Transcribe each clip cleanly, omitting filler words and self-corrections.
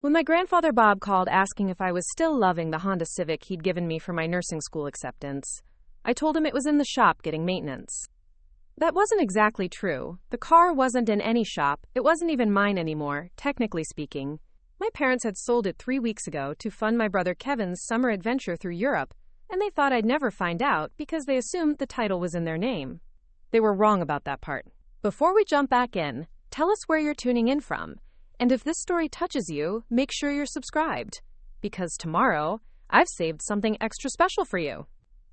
When my grandfather Bob called asking if I was still loving the Honda Civic he'd given me for my nursing school acceptance, I told him it was in the shop getting maintenance. That wasn't exactly true. The car wasn't in any shop, it wasn't even mine anymore, technically speaking. My parents had sold it 3 weeks ago to fund my brother Kevin's summer adventure through Europe, and they thought I'd never find out because they assumed the title was in their name. They were wrong about that part. Before we jump back in, tell us where you're tuning in from. And if this story touches you, make sure you're subscribed. Because tomorrow, I've saved something extra special for you.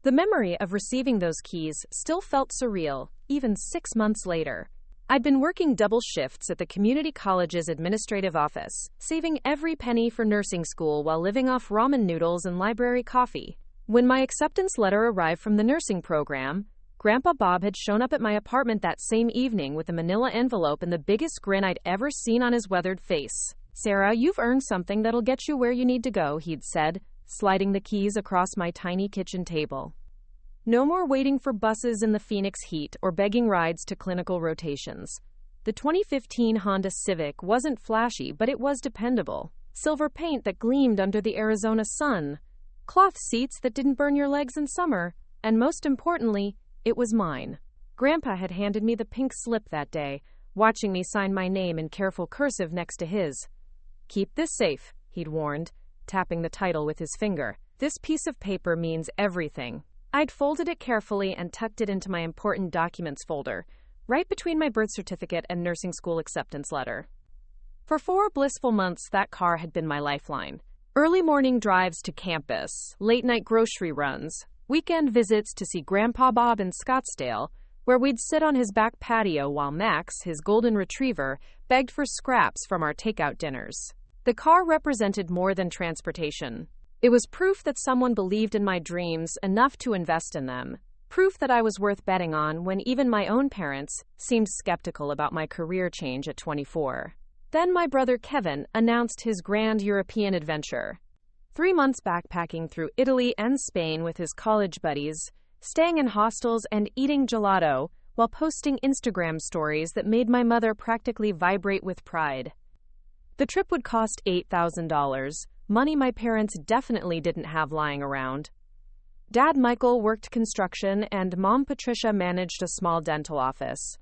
The memory of receiving those keys still felt surreal, even 6 months later. I'd been working double shifts at the community college's administrative office, saving every penny for nursing school while living off ramen noodles and library coffee. When my acceptance letter arrived from the nursing program, Grandpa Bob had shown up at my apartment that same evening with a manila envelope and the biggest grin I'd ever seen on his weathered face. "Sarah, you've earned something that'll get you where you need to go," he'd said, sliding the keys across my tiny kitchen table. No more waiting for buses in the Phoenix heat or begging rides to clinical rotations. The 2015 Honda Civic wasn't flashy, but it was dependable. Silver paint that gleamed under the Arizona sun, cloth seats that didn't burn your legs in summer, and most importantly, it was mine. Grandpa had handed me the pink slip that day, watching me sign my name in careful cursive next to his. "Keep this safe," he'd warned, tapping the title with his finger. "This piece of paper means everything." I'd folded it carefully and tucked it into my important documents folder, right between my birth certificate and nursing school acceptance letter. For 4 blissful months, that car had been my lifeline. Early morning drives to campus, late-night grocery runs, weekend visits to see Grandpa Bob in Scottsdale, where we'd sit on his back patio while Max, his golden retriever, begged for scraps from our takeout dinners. The car represented more than transportation. It was proof that someone believed in my dreams enough to invest in them. Proof that I was worth betting on when even my own parents seemed skeptical about my career change at 24. Then my brother Kevin announced his grand European adventure. 3 months backpacking through Italy and Spain with his college buddies, staying in hostels and eating gelato while posting Instagram stories that made my mother practically vibrate with pride. The trip would cost $8,000, money my parents definitely didn't have lying around. Dad Michael worked construction and Mom Patricia managed a small dental office.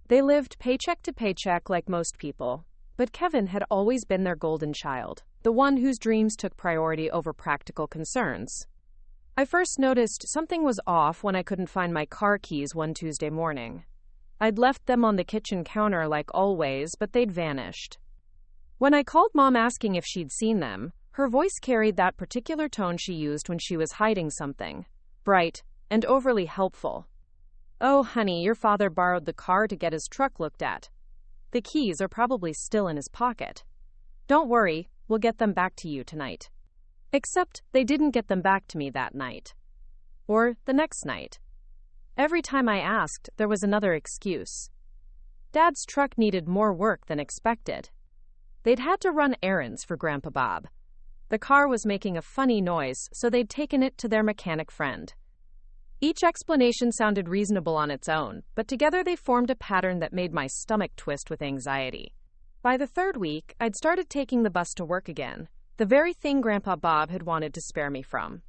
They lived paycheck to paycheck like most people, but Kevin had always been their golden child, the one whose dreams took priority over practical concerns. I first noticed something was off when I couldn't find my car keys one Tuesday morning. I'd left them on the kitchen counter like always, but they'd vanished. When I called Mom asking if she'd seen them, her voice carried that particular tone she used when she was hiding something, bright and overly helpful. "Oh, honey, your father borrowed the car to get his truck looked at. The keys are probably still in his pocket. Don't worry, we'll get them back to you tonight." Except they didn't get them back to me that night. Or the next night. Every time I asked, there was another excuse. Dad's truck needed more work than expected. They'd had to run errands for Grandpa Bob. The car was making a funny noise, so they'd taken it to their mechanic friend. Each explanation sounded reasonable on its own, but together they formed a pattern that made my stomach twist with anxiety. By the 3rd week, I'd started taking the bus to work again, the very thing Grandpa Bob had wanted to spare me from.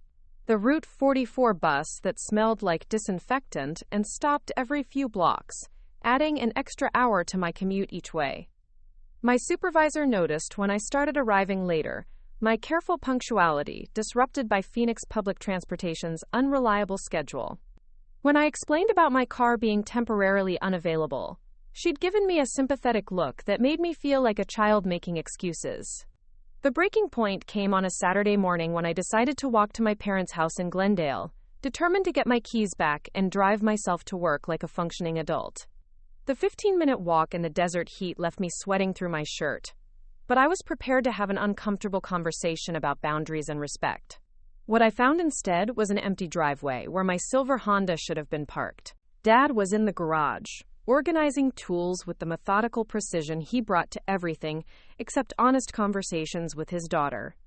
The Route 44 bus that smelled like disinfectant and stopped every few blocks, adding an extra hour to my commute each way. My supervisor noticed when I started arriving later, my careful punctuality disrupted by Phoenix public transportation's unreliable schedule. When I explained about my car being temporarily unavailable, she'd given me a sympathetic look that made me feel like a child making excuses. The breaking point came on a Saturday morning when I decided to walk to my parents' house in Glendale, determined to get my keys back and drive myself to work like a functioning adult. The 15-minute walk in the desert heat left me sweating through my shirt, but I was prepared to have an uncomfortable conversation about boundaries and respect. What I found instead was an empty driveway where my silver Honda should have been parked. Dad was in the garage, organizing tools with the methodical precision he brought to everything except honest conversations with his daughter.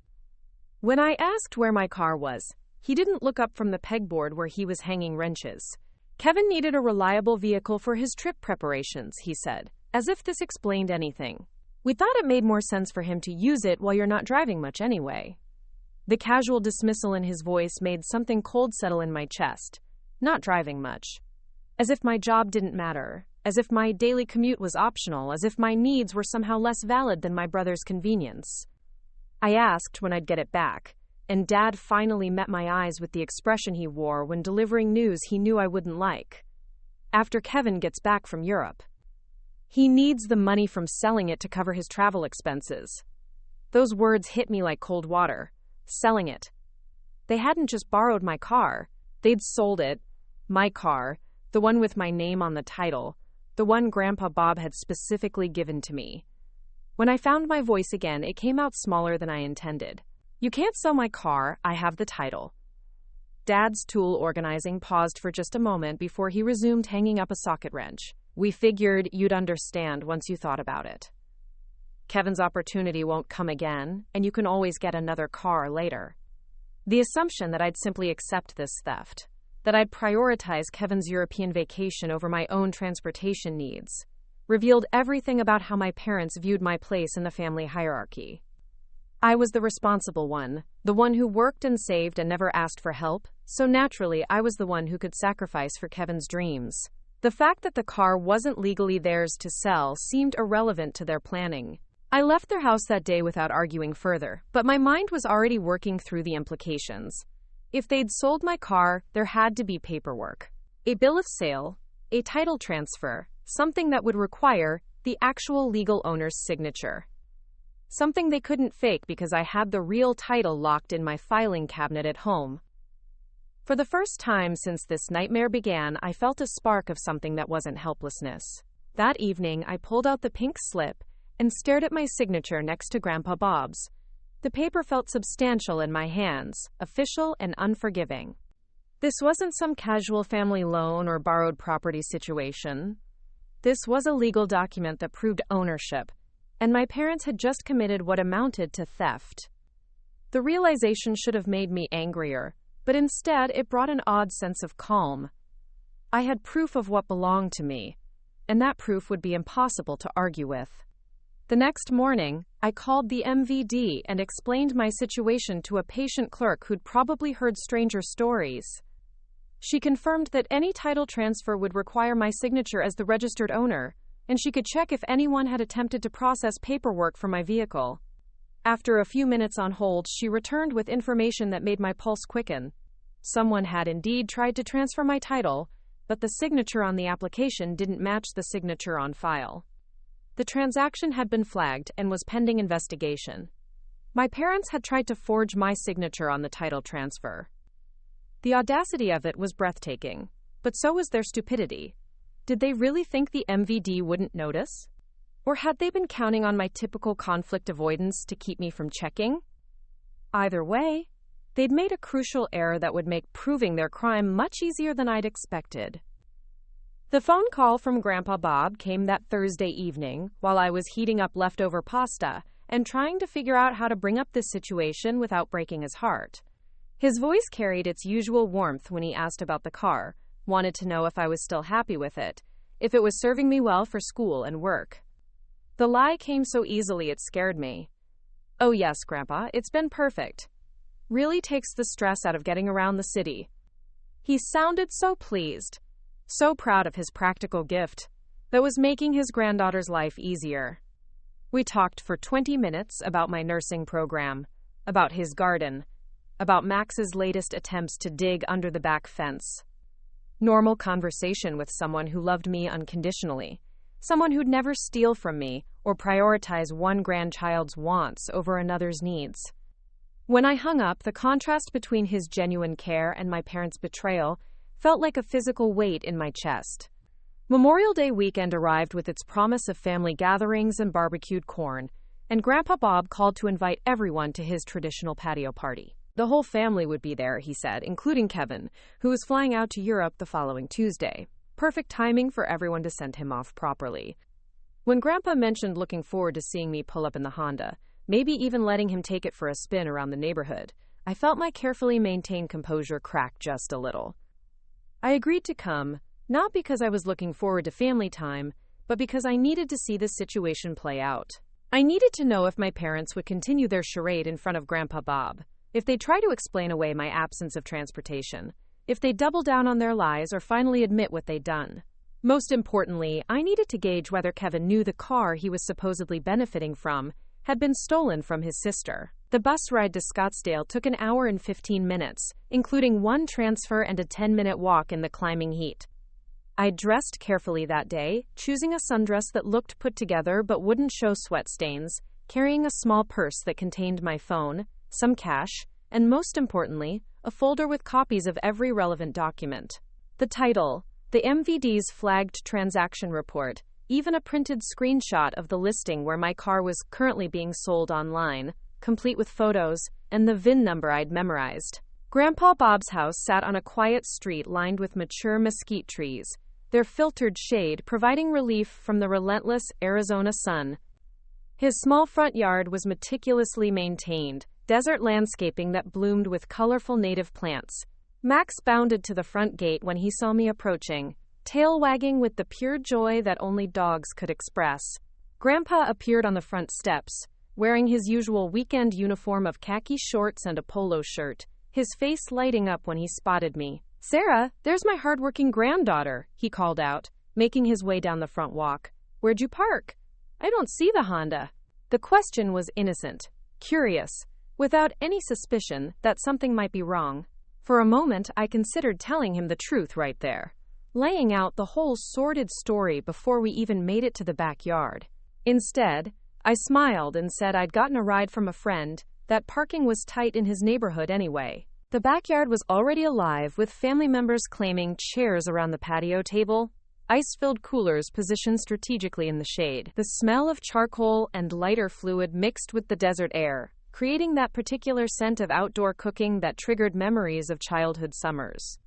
When I asked where my car was, he didn't look up from the pegboard where he was hanging wrenches. Kevin needed a reliable vehicle for his trip preparations, he said, as if this explained anything. We thought it made more sense for him to use it while you're not driving much anyway. The casual dismissal in his voice made something cold settle in my chest. Not driving much. As if my job didn't matter. As if my daily commute was optional. As if my needs were somehow less valid than my brother's convenience. I asked when I'd get it back, and Dad finally met my eyes with the expression he wore when delivering news he knew I wouldn't like. After Kevin gets back from Europe. He needs the money from selling it to cover his travel expenses. Those words hit me like cold water. Selling it. They hadn't just borrowed my car. They'd sold it. My car. The one with my name on the title. The one Grandpa Bob had specifically given to me. When I found my voice again, it came out smaller than I intended. You can't sell my car. I have the title. Dad's tool organizing paused for just a moment before he resumed hanging up a socket wrench. We figured you'd understand once you thought about it. Kevin's opportunity won't come again, and you can always get another car later. The assumption that I'd simply accept this theft, that I'd prioritize Kevin's European vacation over my own transportation needs, revealed everything about how my parents viewed my place in the family hierarchy. I was the responsible one, the one who worked and saved and never asked for help, so naturally I was the one who could sacrifice for Kevin's dreams. The fact that the car wasn't legally theirs to sell seemed irrelevant to their planning. I left their house that day without arguing further, but my mind was already working through the implications. If they'd sold my car, there had to be paperwork. A bill of sale, a title transfer, something that would require the actual legal owner's signature. Something they couldn't fake because I had the real title locked in my filing cabinet at home. For the first time since this nightmare began, I felt a spark of something that wasn't helplessness. That evening, I pulled out the pink slip and stared at my signature next to Grandpa Bob's. The paper felt substantial in my hands, official and unforgiving. This wasn't some casual family loan or borrowed property situation. This was a legal document that proved ownership, and my parents had just committed what amounted to theft. The realization should have made me angrier, but instead it brought an odd sense of calm. I had proof of what belonged to me, and that proof would be impossible to argue with. The next morning, I called the MVD and explained my situation to a patient clerk who'd probably heard stranger stories. She confirmed that any title transfer would require my signature as the registered owner, and she could check if anyone had attempted to process paperwork for my vehicle. After a few minutes on hold, she returned with information that made my pulse quicken. Someone had indeed tried to transfer my title, but the signature on the application didn't match the signature on file. The transaction had been flagged and was pending investigation. My parents had tried to forge my signature on the title transfer. The audacity of it was breathtaking, but so was their stupidity. Did they really think the MVD wouldn't notice? Or had they been counting on my typical conflict avoidance to keep me from checking? Either way, they'd made a crucial error that would make proving their crime much easier than I'd expected. The phone call from Grandpa Bob came that Thursday evening while I was heating up leftover pasta and trying to figure out how to bring up this situation without breaking his heart. His voice carried its usual warmth when he asked about the car, wanted to know if I was still happy with it, if it was serving me well for school and work. The lie came so easily it scared me. Oh yes, Grandpa, it's been perfect. Really takes the stress out of getting around the city. He sounded so pleased. So proud of his practical gift that was making his granddaughter's life easier. We talked for 20 minutes about my nursing program, about his garden, about Max's latest attempts to dig under the back fence. Normal conversation with someone who loved me unconditionally, someone who'd never steal from me or prioritize one grandchild's wants over another's needs. When I hung up, the contrast between his genuine care and my parents' betrayal felt like a physical weight in my chest. Memorial Day weekend arrived with its promise of family gatherings and barbecued corn, and Grandpa Bob called to invite everyone to his traditional patio party. The whole family would be there, he said, including Kevin, who was flying out to Europe the following Tuesday. Perfect timing for everyone to send him off properly. When Grandpa mentioned looking forward to seeing me pull up in the Honda, maybe even letting him take it for a spin around the neighborhood, I felt my carefully maintained composure crack just a little. I agreed to come, not because I was looking forward to family time, but because I needed to see this situation play out. I needed to know if my parents would continue their charade in front of Grandpa Bob, if they'd try to explain away my absence of transportation, if they'd double down on their lies or finally admit what they'd done. Most importantly, I needed to gauge whether Kevin knew the car he was supposedly benefiting from had been stolen from his sister. The bus ride to Scottsdale took an hour and 15 minutes, including one transfer and a 10-minute walk in the climbing heat. I dressed carefully that day, choosing a sundress that looked put together but wouldn't show sweat stains, carrying a small purse that contained my phone, some cash, and most importantly, a folder with copies of every relevant document. The title, the MVD's flagged transaction report, even a printed screenshot of the listing where my car was currently being sold online, complete with photos, and the VIN number I'd memorized. Grandpa Bob's house sat on a quiet street lined with mature mesquite trees, their filtered shade providing relief from the relentless Arizona sun. His small front yard was meticulously maintained, desert landscaping that bloomed with colorful native plants. Max bounded to the front gate when he saw me approaching, tail wagging with the pure joy that only dogs could express. Grandpa appeared on the front steps, wearing his usual weekend uniform of khaki shorts and a polo shirt, his face lighting up when he spotted me. "Sarah, there's my hardworking granddaughter," he called out, making his way down the front walk. "Where'd you park? I don't see the Honda." The question was innocent, curious, without any suspicion that something might be wrong. For a moment, I considered telling him the truth right there, laying out the whole sordid story before we even made it to the backyard. Instead, I smiled and said I'd gotten a ride from a friend, that parking was tight in his neighborhood anyway. The backyard was already alive with family members claiming chairs around the patio table, ice-filled coolers positioned strategically in the shade. The smell of charcoal and lighter fluid mixed with the desert air, creating that particular scent of outdoor cooking that triggered memories of childhood summers.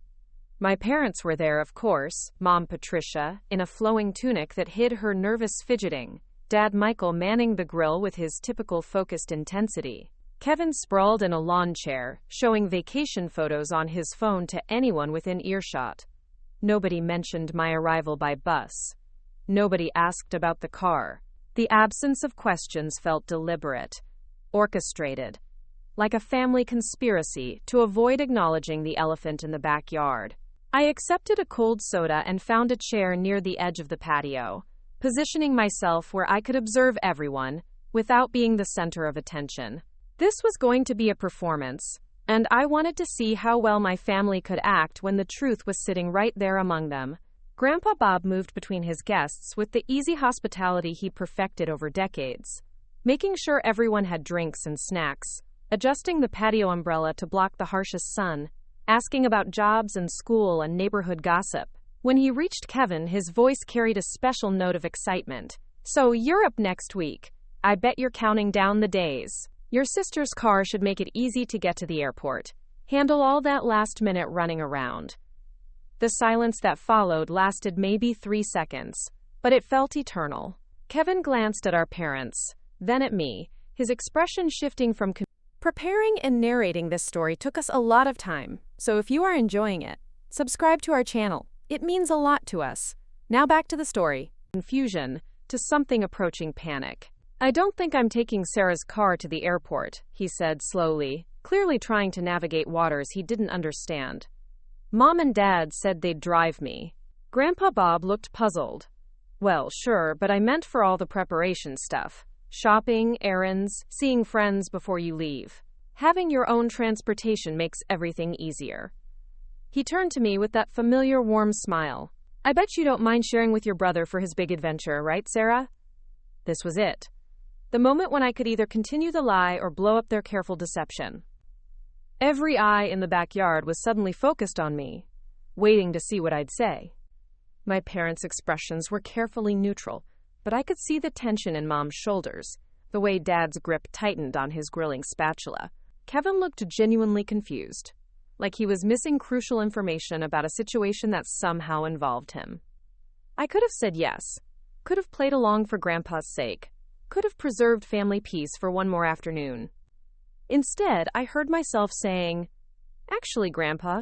My parents were there, of course, Mom Patricia, in a flowing tunic that hid her nervous fidgeting, Dad Michael manning the grill with his typical focused intensity. Kevin sprawled in a lawn chair, showing vacation photos on his phone to anyone within earshot. Nobody mentioned my arrival by bus. Nobody asked about the car. The absence of questions felt deliberate, orchestrated, like a family conspiracy to avoid acknowledging the elephant in the backyard. I accepted a cold soda and found a chair near the edge of the patio, positioning myself where I could observe everyone, without being the center of attention. This was going to be a performance, and I wanted to see how well my family could act when the truth was sitting right there among them. Grandpa Bob moved between his guests with the easy hospitality he perfected over decades, making sure everyone had drinks and snacks, adjusting the patio umbrella to block the harshest sun, asking about jobs and school and neighborhood gossip. When he reached Kevin, his voice carried a special note of excitement. "So you're up next week. I bet you're counting down the days. Your sister's car should make it easy to get to the airport. Handle all that last-minute running around." The silence that followed lasted maybe 3 seconds, but it felt eternal. Kevin glanced at our parents, then at me, his expression shifting from preparing and narrating this story took us a lot of time, so if you are enjoying it, subscribe to our channel. It means a lot to us. Now back to the story. Confusion to something approaching panic. "I don't think I'm taking Sarah's car to the airport," he said slowly, clearly trying to navigate waters he didn't understand. "Mom and Dad said they'd drive me." Grandpa Bob looked puzzled. "Well, sure, but I meant for all the preparation stuff. Shopping, errands, seeing friends before you leave. Having your own transportation makes everything easier." He turned to me with that familiar warm smile. "I bet you don't mind sharing with your brother for his big adventure, right, Sarah?" This was it. The moment when I could either continue the lie or blow up their careful deception. Every eye in the backyard was suddenly focused on me, waiting to see what I'd say. My parents' expressions were carefully neutral, but I could see the tension in Mom's shoulders, the way Dad's grip tightened on his grilling spatula. Kevin looked genuinely confused, like he was missing crucial information about a situation that somehow involved him. I could have said yes, could have played along for Grandpa's sake, could have preserved family peace for one more afternoon. Instead, I heard myself saying, "Actually, Grandpa,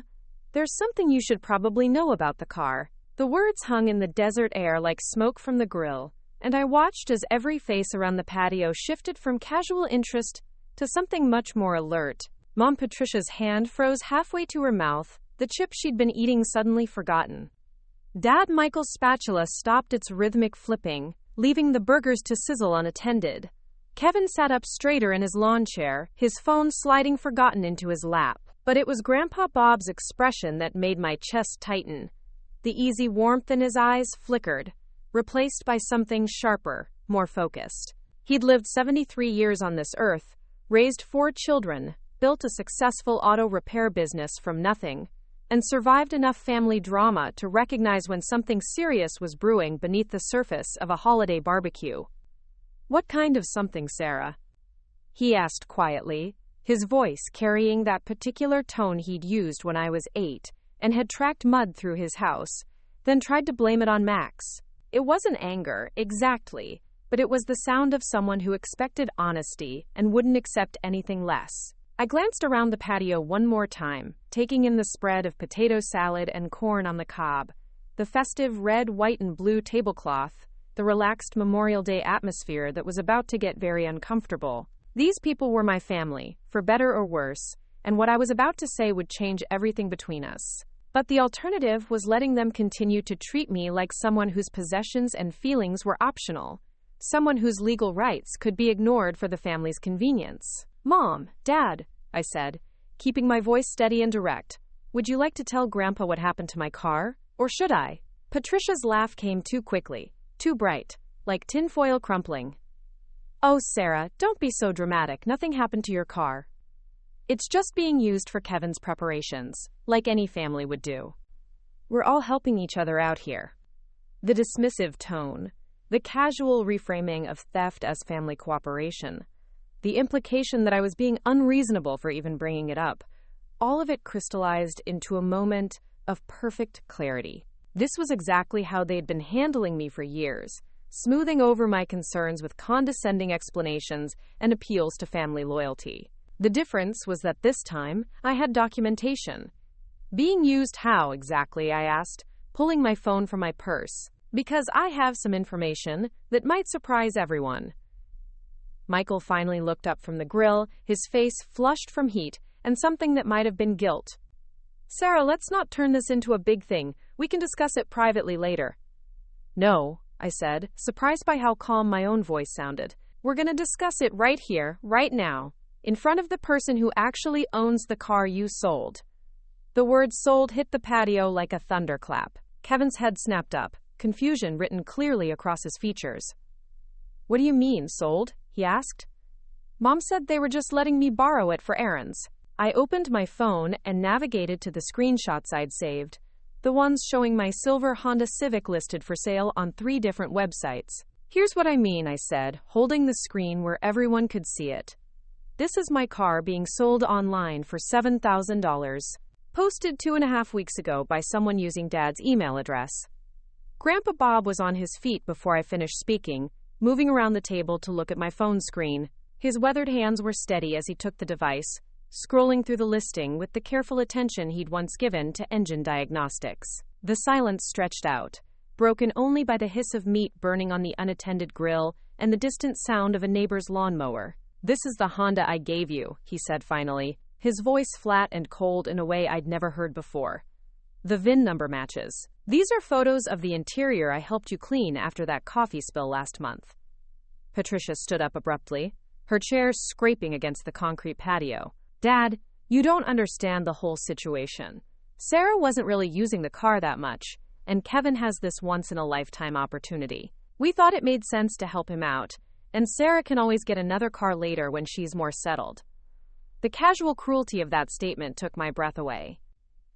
there's something you should probably know about the car." The words hung in the desert air like smoke from the grill, and I watched as every face around the patio shifted from casual interest to something much more alert. Mom Patricia's hand froze halfway to her mouth, the chip she'd been eating suddenly forgotten. Dad Michael's spatula stopped its rhythmic flipping, leaving the burgers to sizzle unattended. Kevin sat up straighter in his lawn chair, his phone sliding forgotten into his lap. But it was Grandpa Bob's expression that made my chest tighten. The easy warmth in his eyes flickered, replaced by something sharper, more focused. He'd lived 73 years on this earth, raised 4 children, built a successful auto repair business from nothing, and survived enough family drama to recognize when something serious was brewing beneath the surface of a holiday barbecue. "What kind of something, Sarah?" he asked quietly, his voice carrying that particular tone he'd used when I was 8 and had tracked mud through his house, then tried to blame it on Max. It wasn't anger, exactly, but it was the sound of someone who expected honesty and wouldn't accept anything less. I glanced around the patio one more time, taking in the spread of potato salad and corn on the cob, the festive red, white, and blue tablecloth, the relaxed Memorial Day atmosphere that was about to get very uncomfortable. These people were my family, for better or worse, and what I was about to say would change everything between us. But the alternative was letting them continue to treat me like someone whose possessions and feelings were optional, someone whose legal rights could be ignored for the family's convenience. "Mom, Dad," I said, keeping my voice steady and direct, "would you like to tell Grandpa what happened to my car? Or should I?" Patricia's laugh came too quickly, too bright, like tinfoil crumpling. "Oh, Sarah, don't be so dramatic. Nothing happened to your car. It's just being used for Kevin's preparations, like any family would do. We're all helping each other out here." The dismissive tone, the casual reframing of theft as family cooperation, the implication that I was being unreasonable for even bringing it up, all of it crystallized into a moment of perfect clarity. This was exactly how they'd been handling me for years, smoothing over my concerns with condescending explanations and appeals to family loyalty. The difference was that this time, I had documentation. "Being used how, exactly?" I asked, pulling my phone from my purse. "Because I have some information that might surprise everyone." Michael finally looked up from the grill, his face flushed from heat and something that might have been guilt. "Sarah, let's not turn this into a big thing. We can discuss it privately later." "No," I said, surprised by how calm my own voice sounded. "We're going to discuss it right here, right now, in front of the person who actually owns the car you sold." The word "sold" hit the patio like a thunderclap. Kevin's head snapped up, confusion written clearly across his features. "What do you mean, sold?" he asked. "Mom said they were just letting me borrow it for errands." I opened my phone and navigated to the screenshots I'd saved, the ones showing my silver Honda Civic listed for sale on 3 different websites. "Here's what I mean," I said, holding the screen where everyone could see it. "This is my car being sold online for $7,000, posted 2.5 weeks ago by someone using Dad's email address." Grandpa Bob was on his feet before I finished speaking, moving around the table to look at my phone screen. His weathered hands were steady as he took the device, scrolling through the listing with the careful attention he'd once given to engine diagnostics. The silence stretched out, broken only by the hiss of meat burning on the unattended grill and the distant sound of a neighbor's lawnmower. "This is the Honda I gave you," he said finally, his voice flat and cold in a way I'd never heard before. "The VIN number matches. These are photos of the interior I helped you clean after that coffee spill last month." Patricia stood up abruptly, her chair scraping against the concrete patio. "Dad, you don't understand the whole situation. Sarah wasn't really using the car that much, and Kevin has this once-in-a-lifetime opportunity. We thought it made sense to help him out, and Sarah can always get another car later when she's more settled." The casual cruelty of that statement took my breath away.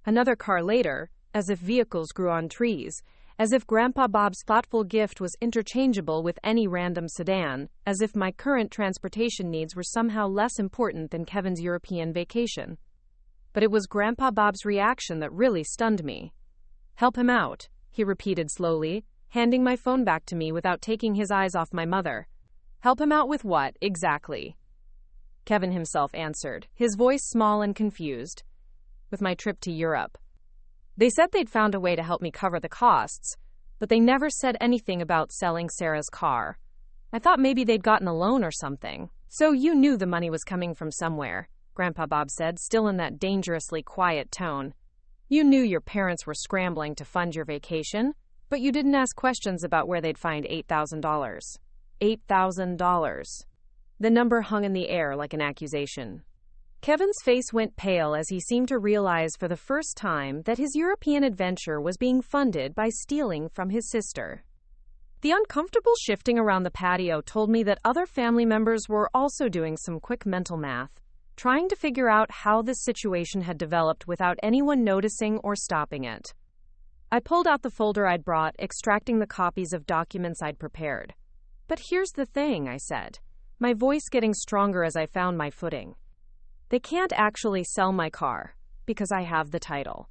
Another car later, as if vehicles grew on trees, as if Grandpa Bob's thoughtful gift was interchangeable with any random sedan, as if my current transportation needs were somehow less important than Kevin's European vacation. But it was Grandpa Bob's reaction that really stunned me. "Help him out," he repeated slowly, handing my phone back to me without taking his eyes off my mother. "Help him out with what, exactly?" Kevin himself answered, his voice small and confused. "With my trip to Europe. They said they'd found a way to help me cover the costs, but they never said anything about selling Sarah's car. I thought maybe they'd gotten a loan or something. So you knew the money was coming from somewhere, Grandpa Bob said, still in that dangerously quiet tone. You knew your parents were scrambling to fund your vacation, but you didn't ask questions about where they'd find $8,000. $8,000. The number hung in the air like an accusation. Kevin's face went pale as he seemed to realize for the first time that his European adventure was being funded by stealing from his sister. The uncomfortable shifting around the patio told me that other family members were also doing some quick mental math, trying to figure out how this situation had developed without anyone noticing or stopping it. I pulled out the folder I'd brought, extracting the copies of documents I'd prepared. But here's the thing, I said, my voice getting stronger as I found my footing. They can't actually sell my car, because I have the title.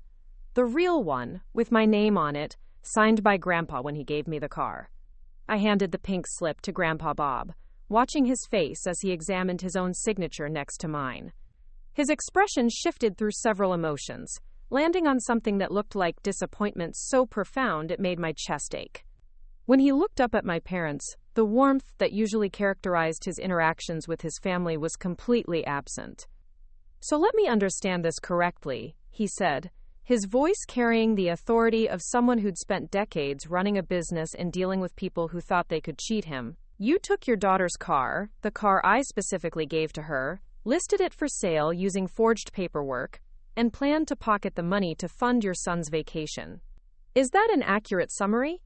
The real one, with my name on it, signed by Grandpa when he gave me the car. I handed the pink slip to Grandpa Bob, watching his face as he examined his own signature next to mine. His expression shifted through several emotions, landing on something that looked like disappointment so profound it made my chest ache. When he looked up at my parents, the warmth that usually characterized his interactions with his family was completely absent. So let me understand this correctly, he said, his voice carrying the authority of someone who'd spent decades running a business and dealing with people who thought they could cheat him. You took your daughter's car, the car I specifically gave to her, listed it for sale using forged paperwork, and planned to pocket the money to fund your son's vacation. Is that an accurate summary?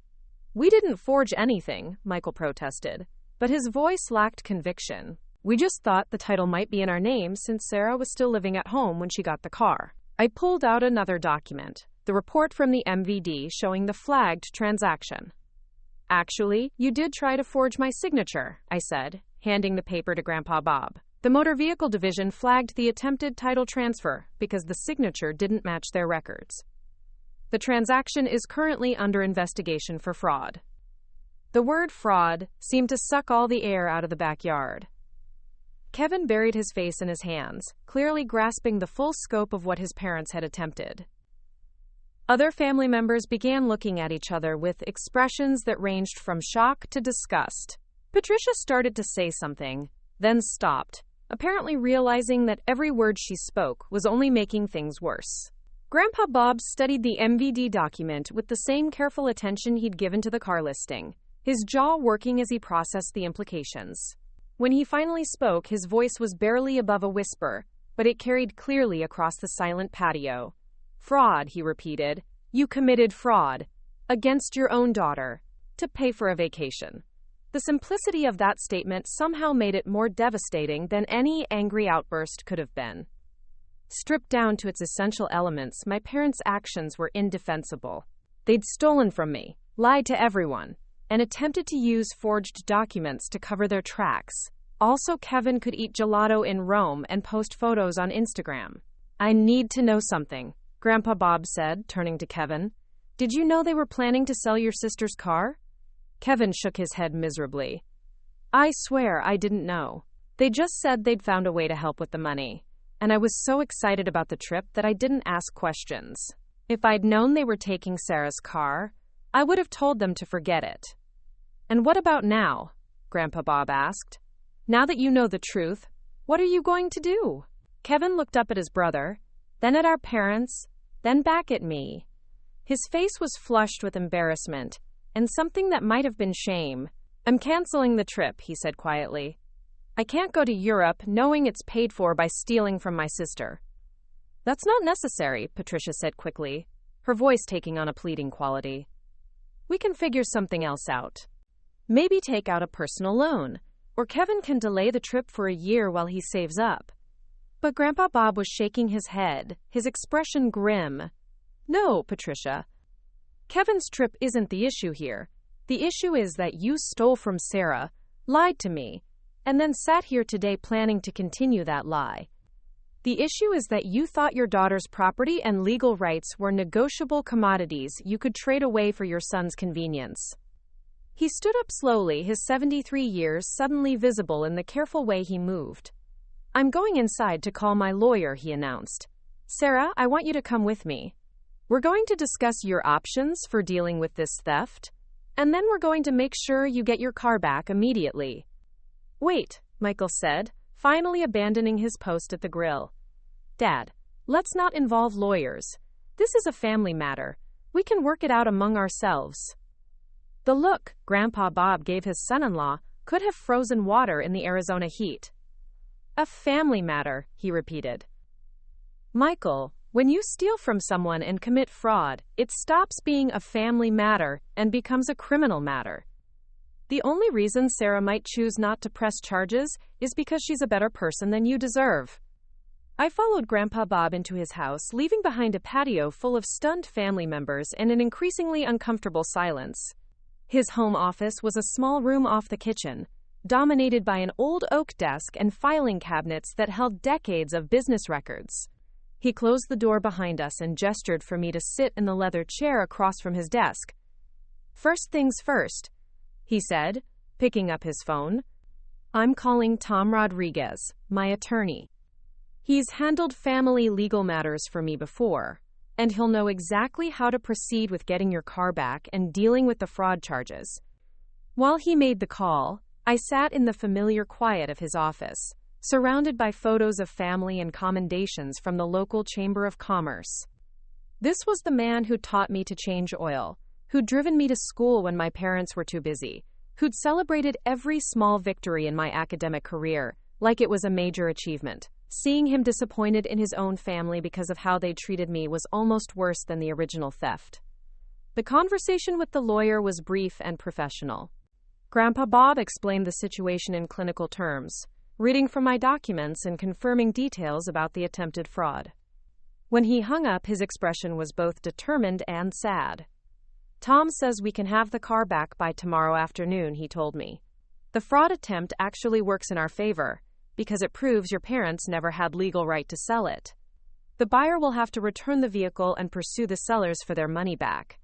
We didn't forge anything, Michael protested, but his voice lacked conviction. We just thought the title might be in our name since Sarah was still living at home when she got the car. I pulled out another document, the report from the MVD showing the flagged transaction. Actually, you did try to forge my signature, I said, handing the paper to Grandpa Bob. The Motor Vehicle Division flagged the attempted title transfer because the signature didn't match their records. The transaction is currently under investigation for fraud. The word fraud seemed to suck all the air out of the backyard. Kevin buried his face in his hands, clearly grasping the full scope of what his parents had attempted. Other family members began looking at each other with expressions that ranged from shock to disgust. Patricia started to say something, then stopped, apparently realizing that every word she spoke was only making things worse. Grandpa Bob studied the MVD document with the same careful attention he'd given to the car listing, his jaw working as he processed the implications. When he finally spoke, his voice was barely above a whisper, but it carried clearly across the silent patio. Fraud, he repeated. You committed fraud. Against your own daughter. To pay for a vacation. The simplicity of that statement somehow made it more devastating than any angry outburst could have been. Stripped down to its essential elements, my parents' actions were indefensible. They'd stolen from me, lied to everyone, and attempted to use forged documents to cover their tracks. Also, Kevin could eat gelato in Rome and post photos on Instagram. I need to know something, Grandpa Bob said, turning to Kevin. Did you know they were planning to sell your sister's car? Kevin shook his head miserably. I swear I didn't know. They just said they'd found a way to help with the money. And I was so excited about the trip that I didn't ask questions. If I'd known they were taking Sarah's car, I would have told them to forget it. And what about now? Grandpa Bob asked. Now that you know the truth, what are you going to do? Kevin looked up at his brother, then at our parents, then back at me. His face was flushed with embarrassment, and something that might have been shame. I'm canceling the trip, he said quietly. I can't go to Europe knowing it's paid for by stealing from my sister. That's not necessary, Patricia said quickly, her voice taking on a pleading quality. We can figure something else out. Maybe take out a personal loan, or Kevin can delay the trip for a year while he saves up. But Grandpa Bob was shaking his head, his expression grim. No, Patricia. Kevin's trip isn't the issue here. The issue is that you stole from Sarah, lied to me, and then sat here today planning to continue that lie. The issue is that you thought your daughter's property and legal rights were negotiable commodities you could trade away for your son's convenience. He stood up slowly, his 73 years suddenly visible in the careful way he moved. I'm going inside to call my lawyer, he announced. Sarah, I want you to come with me. We're going to discuss your options for dealing with this theft, and then we're going to make sure you get your car back immediately. Wait, Michael said, finally abandoning his post at the grill. Dad, let's not involve lawyers. This is a family matter. We can work it out among ourselves. The look Grandpa Bob gave his son-in-law could have frozen water in the Arizona heat. A family matter, he repeated. Michael, when you steal from someone and commit fraud, it stops being a family matter and becomes a criminal matter. The only reason Sarah might choose not to press charges is because she's a better person than you deserve. I followed Grandpa Bob into his house, leaving behind a patio full of stunned family members and an increasingly uncomfortable silence. His home office was a small room off the kitchen, dominated by an old oak desk and filing cabinets that held decades of business records. He closed the door behind us and gestured for me to sit in the leather chair across from his desk. First things first, he said, picking up his phone. I'm calling Tom Rodriguez, my attorney. He's handled family legal matters for me before, and he'll know exactly how to proceed with getting your car back and dealing with the fraud charges. While he made the call, I sat in the familiar quiet of his office, surrounded by photos of family and commendations from the local Chamber of Commerce. This was the man who taught me to change oil, who'd driven me to school when my parents were too busy, who'd celebrated every small victory in my academic career like it was a major achievement. Seeing him disappointed in his own family because of how they treated me was almost worse than the original theft. The conversation with the lawyer was brief and professional. Grandpa Bob explained the situation in clinical terms, reading from my documents and confirming details about the attempted fraud. When he hung up, his expression was both determined and sad. Tom says we can have the car back by tomorrow afternoon, he told me. The fraud attempt actually works in our favor, because it proves your parents never had legal right to sell it. The buyer will have to return the vehicle and pursue the sellers for their money back.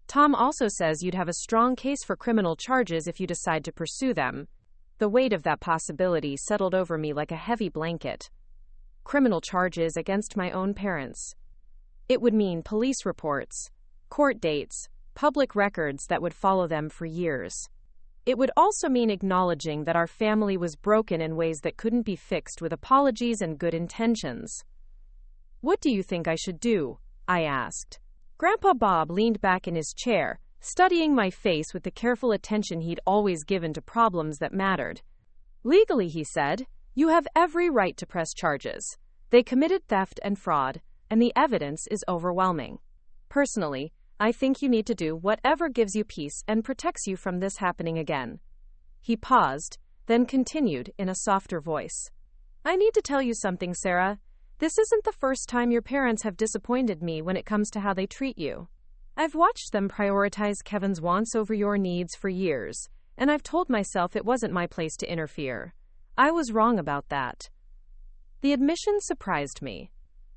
Tom also says you'd have a strong case for criminal charges if you decide to pursue them. The weight of that possibility settled over me like a heavy blanket. Criminal charges against my own parents. It would mean police reports, court dates, public records that would follow them for years. It would also mean acknowledging that our family was broken in ways that couldn't be fixed with apologies and good intentions. What do you think I should do? I asked. Grandpa Bob leaned back in his chair, studying my face with the careful attention he'd always given to problems that mattered. Legally, he said, you have every right to press charges. They committed theft and fraud, and the evidence is overwhelming. Personally, I think you need to do whatever gives you peace and protects you from this happening again. He paused, then continued in a softer voice. I need to tell you something, Sarah. This isn't the first time your parents have disappointed me when it comes to how they treat you. I've watched them prioritize Kevin's wants over your needs for years, and I've told myself it wasn't my place to interfere. I was wrong about that. The admission surprised me.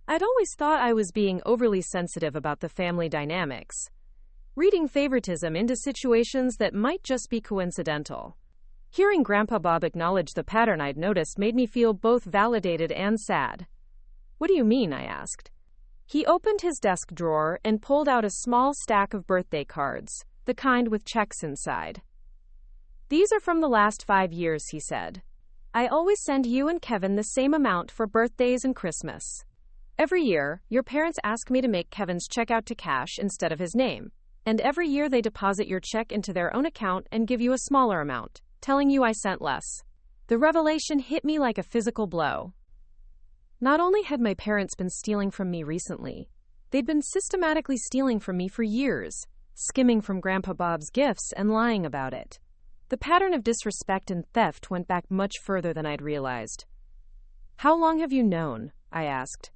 I'd always thought I was being overly sensitive about the family dynamics, reading favoritism into situations that might just be coincidental. Hearing Grandpa Bob acknowledge the pattern I'd noticed made me feel both validated and sad. What do you mean? I asked. He opened his desk drawer and pulled out a small stack of birthday cards, the kind with checks inside. These are from the last 5 years, he said. I always send you and Kevin the same amount for birthdays and Christmas. Every year, your parents ask me to make Kevin's check out to cash instead of his name, and every year they deposit your check into their own account and give you a smaller amount, telling you I sent less. The revelation hit me like a physical blow. Not only had my parents been stealing from me recently, they'd been systematically stealing from me for years, skimming from Grandpa Bob's gifts and lying about it. The pattern of disrespect and theft went back much further than I'd realized. How long have you known? I asked.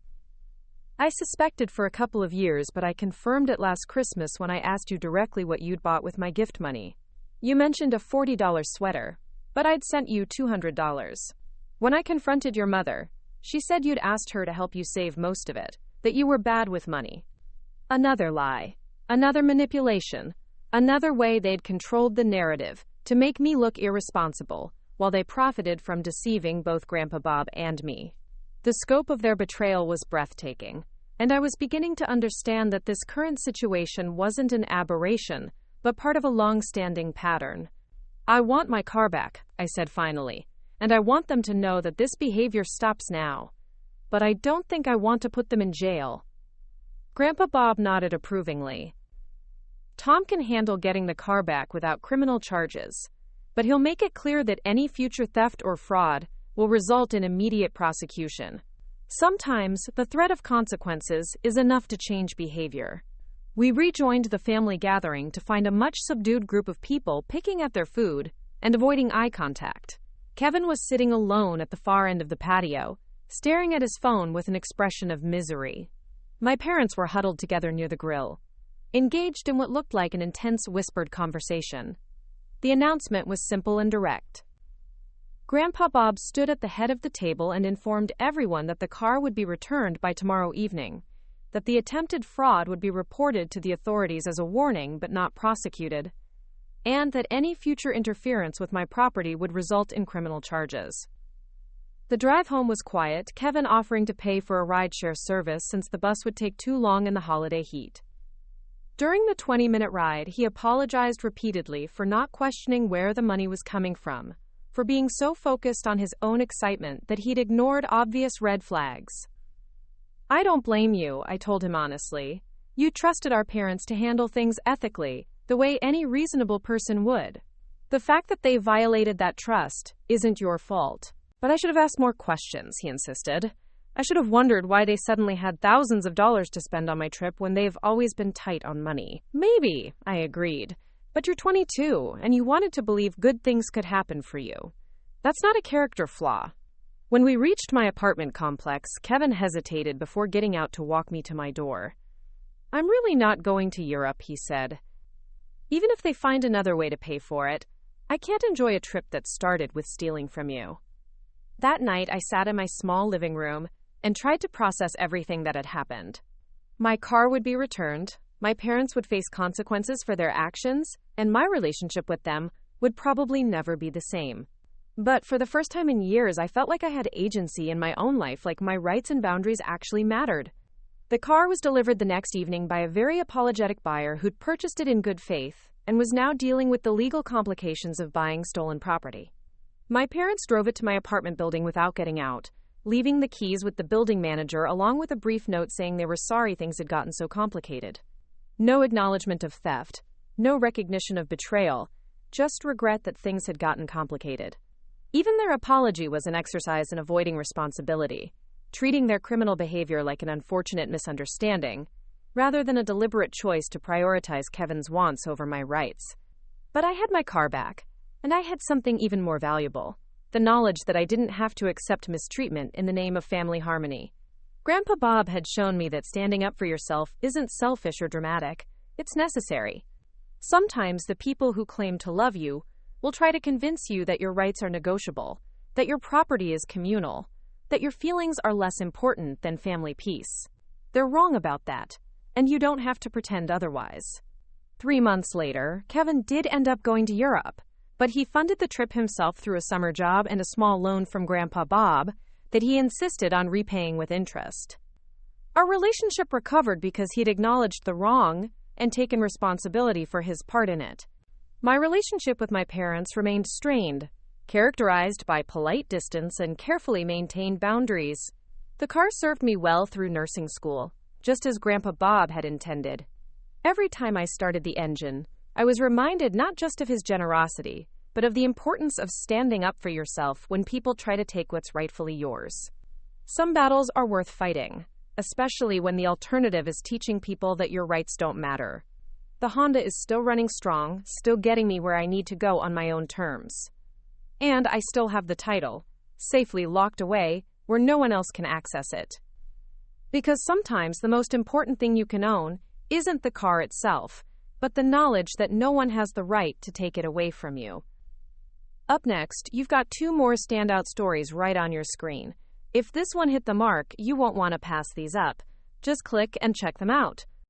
I suspected for a couple of years, but I confirmed it last Christmas when I asked you directly what you'd bought with my gift money. You mentioned a $40 sweater, but I'd sent you $200. When I confronted your mother, she said you'd asked her to help you save most of it, that you were bad with money. Another lie, another manipulation, another way they'd controlled the narrative to make me look irresponsible, while they profited from deceiving both Grandpa Bob and me. The scope of their betrayal was breathtaking. And I was beginning to understand that this current situation wasn't an aberration, but part of a long-standing pattern. I want my car back, I said finally, and I want them to know that this behavior stops now. But I don't think I want to put them in jail. Grandpa Bob nodded approvingly. Tom can handle getting the car back without criminal charges, but he'll make it clear that any future theft or fraud will result in immediate prosecution. Sometimes, the threat of consequences is enough to change behavior. We rejoined the family gathering to find a much subdued group of people picking at their food and avoiding eye contact. Kevin was sitting alone at the far end of the patio, staring at his phone with an expression of misery. My parents were huddled together near the grill, engaged in what looked like an intense whispered conversation. The announcement was simple and direct. Grandpa Bob stood at the head of the table and informed everyone that the car would be returned by tomorrow evening, that the attempted fraud would be reported to the authorities as a warning but not prosecuted, and that any future interference with my property would result in criminal charges. The drive home was quiet, Kevin offering to pay for a rideshare service since the bus would take too long in the holiday heat. During the 20-minute ride, he apologized repeatedly for not questioning where the money was coming from, for being so focused on his own excitement that he'd ignored obvious red flags. I don't blame you, I told him honestly. You trusted our parents to handle things ethically, the way any reasonable person would. The fact that they violated that trust isn't your fault. But I should have asked more questions, he insisted. I should have wondered why they suddenly had thousands of dollars to spend on my trip when they've always been tight on money. Maybe, I agreed. But you're 22, and you wanted to believe good things could happen for you. That's not a character flaw. When we reached my apartment complex, Kevin hesitated before getting out to walk me to my door. I'm really not going to Europe, he said. Even if they find another way to pay for it, I can't enjoy a trip that started with stealing from you. That night, I sat in my small living room and tried to process everything that had happened. My car would be returned, my parents would face consequences for their actions, and my relationship with them would probably never be the same. But for the first time in years, I felt like I had agency in my own life, like my rights and boundaries actually mattered. The car was delivered the next evening by a very apologetic buyer who'd purchased it in good faith and was now dealing with the legal complications of buying stolen property. My parents drove it to my apartment building without getting out, leaving the keys with the building manager along with a brief note saying they were sorry things had gotten so complicated. No acknowledgement of theft, no recognition of betrayal, just regret that things had gotten complicated. Even their apology was an exercise in avoiding responsibility, treating their criminal behavior like an unfortunate misunderstanding, rather than a deliberate choice to prioritize Kevin's wants over my rights. But I had my car back, and I had something even more valuable, the knowledge that I didn't have to accept mistreatment in the name of family harmony. Grandpa Bob had shown me that standing up for yourself isn't selfish or dramatic, it's necessary. Sometimes the people who claim to love you will try to convince you that your rights are negotiable, that your property is communal, that your feelings are less important than family peace. They're wrong about that, and you don't have to pretend otherwise. 3 months later, Kevin did end up going to Europe, but he funded the trip himself through a summer job and a small loan from Grandpa Bob that he insisted on repaying with interest. Our relationship recovered because he'd acknowledged the wrong and taken responsibility for his part in it. My relationship with my parents remained strained, characterized by polite distance and carefully maintained boundaries. The car served me well through nursing school, just as Grandpa Bob had intended. Every time I started the engine, I was reminded not just of his generosity, but of the importance of standing up for yourself when people try to take what's rightfully yours. Some battles are worth fighting, especially when the alternative is teaching people that your rights don't matter. The Honda is still running strong, still getting me where I need to go on my own terms. And I still have the title, safely locked away where no one else can access it. Because sometimes the most important thing you can own isn't the car itself, but the knowledge that no one has the right to take it away from you. Up next, you've got 2 more standout stories right on your screen. If this one hit the mark, you won't want to pass these up. Just click and check them out.